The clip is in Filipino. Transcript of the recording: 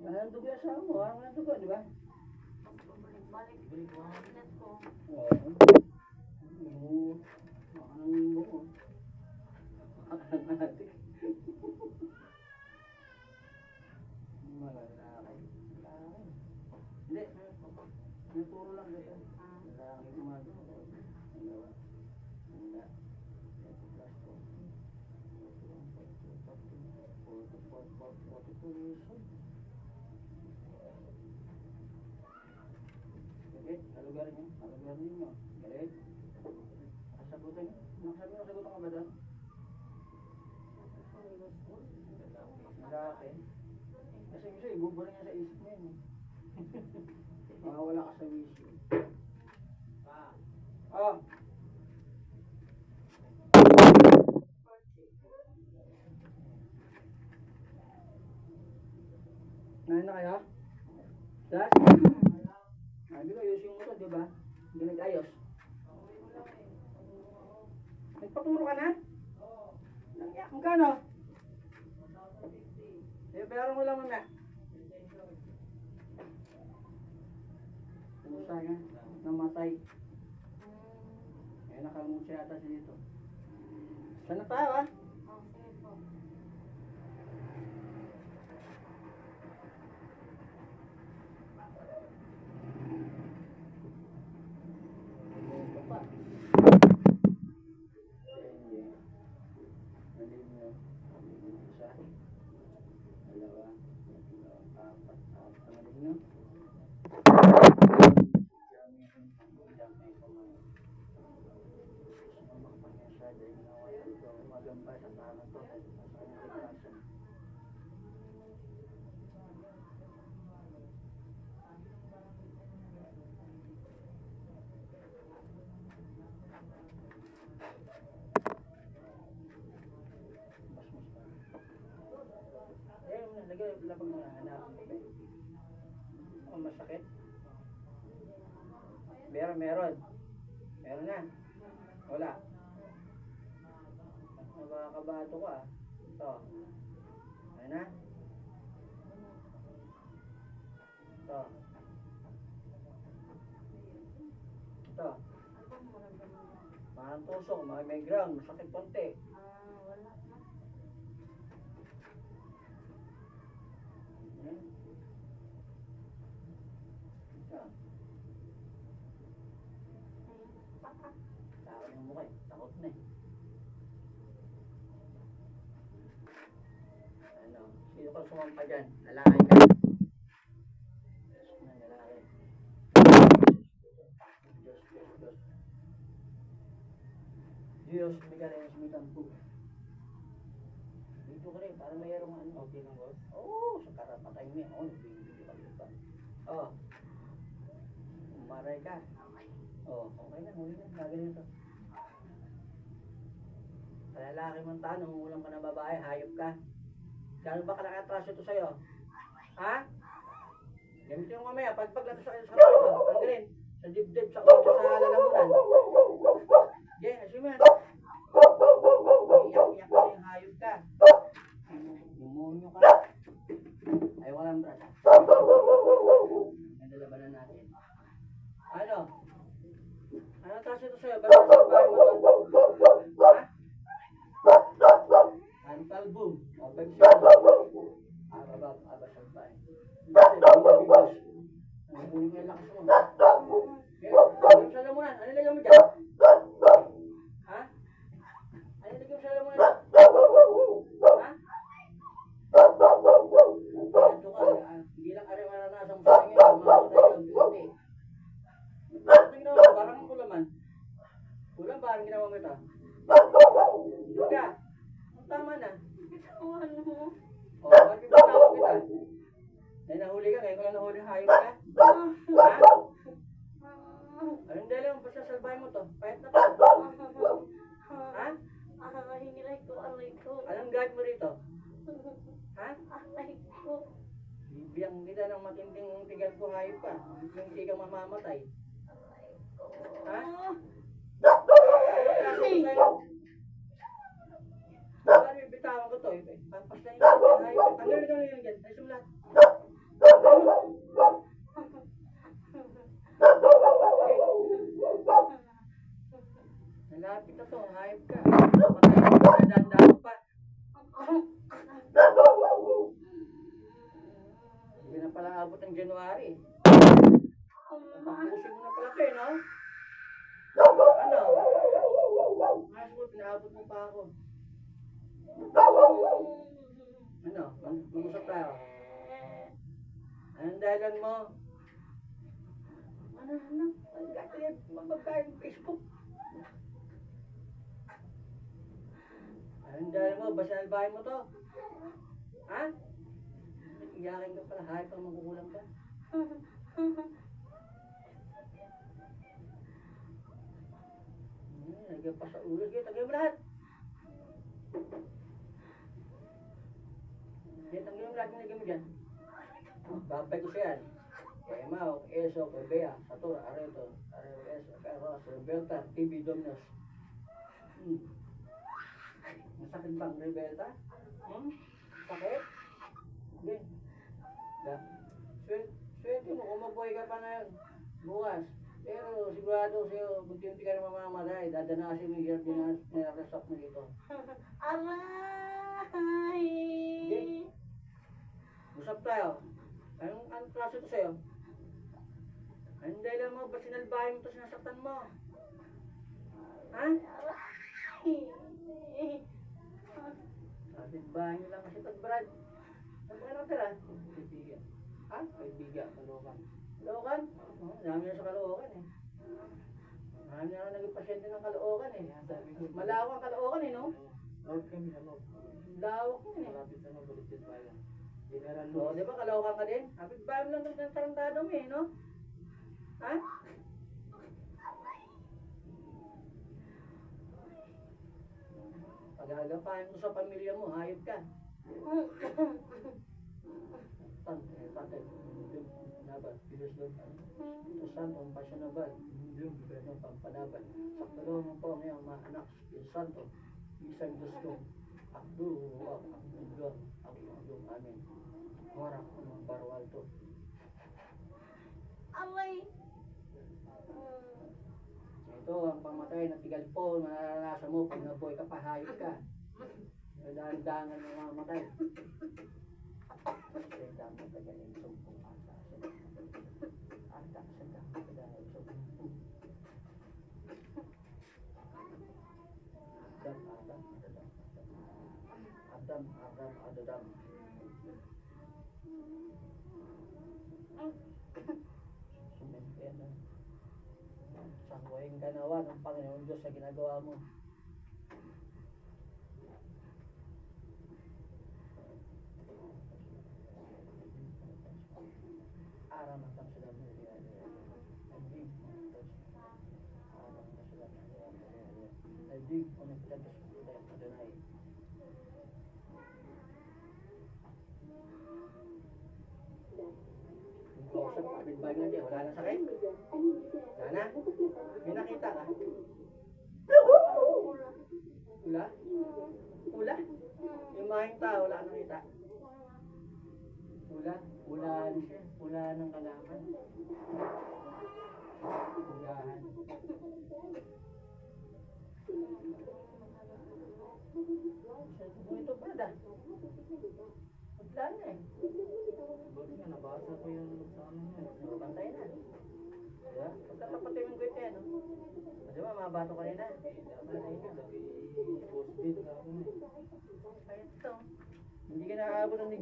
Walang dugo yung asawa mo, walang dugo, di ba? Balik ko. Oo. Oo. Walang buko. Walang atik. Malalaki. Hindi. Naturo lang dito. Lalaki gumagawa. Dalawa. Wala. Ito plus 42 years old. Sige, nalugarin niyo. Nalugarin niyo. Galit. Nakasagutan niyo. Nakasagutan ka ba doon? Lalaki. Kasi gusto, ibuburin niya sa isip niya yun. Makawala ka sa wisyo. Oh! Nahin na kayo? Dad? Sabi ko, ayusin mo ito, di ba? Hindi nag-ayos. Nagpaturo ka na? Nangyak, magkano? Pero mo lang muna. Kumusta nga? Namatay. Eh, nakalunod siya ata siya dito. Saan na tayo, ah? Lapag mo na anak. Oh, masakit? Meron. Meron na. Wala. Nakakabato ka. Ito. Ayan na. Ito. Ito. Parang tusok, may ground, masakit konti. Wala na. Takot yung mukha eh. Takot na eh. Ano? Sino ka sumampa dyan? Lalaki ka? Lalaki. Diyos, bigyan na yung sumitampo. Dito ka rin, parang mayroong ano. Okay lang boss? Oo, sa karapatay mo yan. Oo, nagbibigay ka dito. Oo. Umaray ka. Oo, okay na, huli na. Gagaling ito. Sa lalaki mong tanong, ulam ka ng babae, hayop ka. Gano'n ba kalakatraso ito sa'yo? Ha? Gamitin mo mamaya, pagpaglato sa kayo sa kapatid mo, tanggalin. Sa dibdib, sa ulo, sa lalamunan. Okay, assume yan. Iyak-iyak ka na yung hayop ka. Demonyo ka. Ayaw ka lang, brad. Nandalabanan natin. Ano? Ano traso ito sa'yo? Basta sa bahay mo ito? Ha? Antal boom. O, pag-share. Abab, sabay. Bibigos. Ang buling nga lakas mo. Lagyan sa lamunan. Ano lagyan mo dyan? Ha? Ano lagyan sa lamunan? Ha? Ito ka. Hindi lang ka rin maranasan mo sa ngayon. Mamatay ka. Hindi. Ito ginawa mo. Parang ang kulaman. Kulang parang ginawa mo ito. Ika. Ang tama na. Ano mo? O, bakit ba tawag kita? Ay, nahuli ka. Ngayon ko lang nahuli hayop ka. Ha? Anong dala mo? Basta salbahin mo to. Pahit na to. Ha? Hingilay ko, alay ko. Anong guide mo rito? Ha? Alay ko. Bibiyang kita ng matinding tigal ko hayop ka. Yung hindi ka mamamatay. Ha? Ano kaso ko sa'yo? Bakit bibitawan ko to eh. Papaslayin ko yan. Tanggalin ka na yan dyan. Ayos mo lahat. Nalapit na to. Hayop ka. Patay ka. Nadandaan pa. Hindi na pala abot ng January. Tapusin mo na pala ito eh, no? Ano? Mas mo, pinaabot mo pa ako. Ano? Mamusap tayo. Anong dahilan mo? Ano? Magkakayag magpagkain ng Facebook. Anong dahilan mo? Basalbahin mo to? Ha? Iyakin ka pala. Hayop kang magkukulang ka. Lagyan pa sa ulo. Sige, tagay mo lahat. Sige, tagay mo lahat. Lagyan mo dyan. Babay ko siya yan. Kay Mau, Eso, kay Bea, Satura, Areto, Eso, kay Ross, Rebelta, TV Dominos. Masakit bang Rebelta? Sakit? Hindi. Swerte mo kung magbuhay ka pa ngayon. Bukas. Pero sigurado sa'yo, bunti-bunti ka na mamamatay. Dadanasin mo yung hirap dinarasap mo dito. Aray! Hindi. Usap tayo. Anong klase to sa'yo? Anong dahilan mo? Ba't sinalbahin mo ito sinasaktan mo? Ha? Kapit-bahay nyo lang kasi ito, Brad. Saan ka nakatira? Kaibigan. Ha? Kaibigan. Kalokan. Kalokan? Dami na sa Caloocan eh. Marami na ako naging pasyente ng Caloocan eh. Malawak ang Caloocan eh, no? Lord kami na Lord. Lawak yun eh. Malapit na Balitit Bayan. General Oo, di ba Caloocan ka din? Kapit-bahay mo lang ng tarantado mo eh, no? Ha? Pag-agapahan mo sa pamilya mo, hayop ka. Tatay, nabat, bilis doon. Ito santo, ang pasyon na ba? Yung gobyerno, pampanaban. Sa kaloocan mo po ngayon, mga anak, Espiritu Santo, isang Diyos ko. Akdo, akdo, amin. Warak, ang barwal to. Aray! Ito, ang pamatay na tigal po, mararanasan mo pag nabuhay ka, pahayop ka. Dahan-dahan mo mamatay. Senda mo ka dyan, yung sumpong ata. Ata, senda mo ka dyan, yung sumpong. Adam. Sumentena. Sangwaing ganawa ng Panginoon Diyos sa ginagawa mo. Aram ang tamsulan mo. Adig, unang pitagas ko tayo Adonai. Yung kausap, kapitbahay nga dyan, wala na sakit? Wala na? May nakita ka? Wala? Wala? Yung mahing tao, wala ka nakita? Wala? Wala siya. Wala ng kalaman. Walahan. Ito brada. Wala na eh. Buti nga, nabasa ko yung sa ano niya. Pantay na. Diba? Pagkakapatimin ko ito yan. Diba, mabato kanina. Pantay na. Post-bid na ako na eh. Ay, ito. Hindi ka nakaabot ng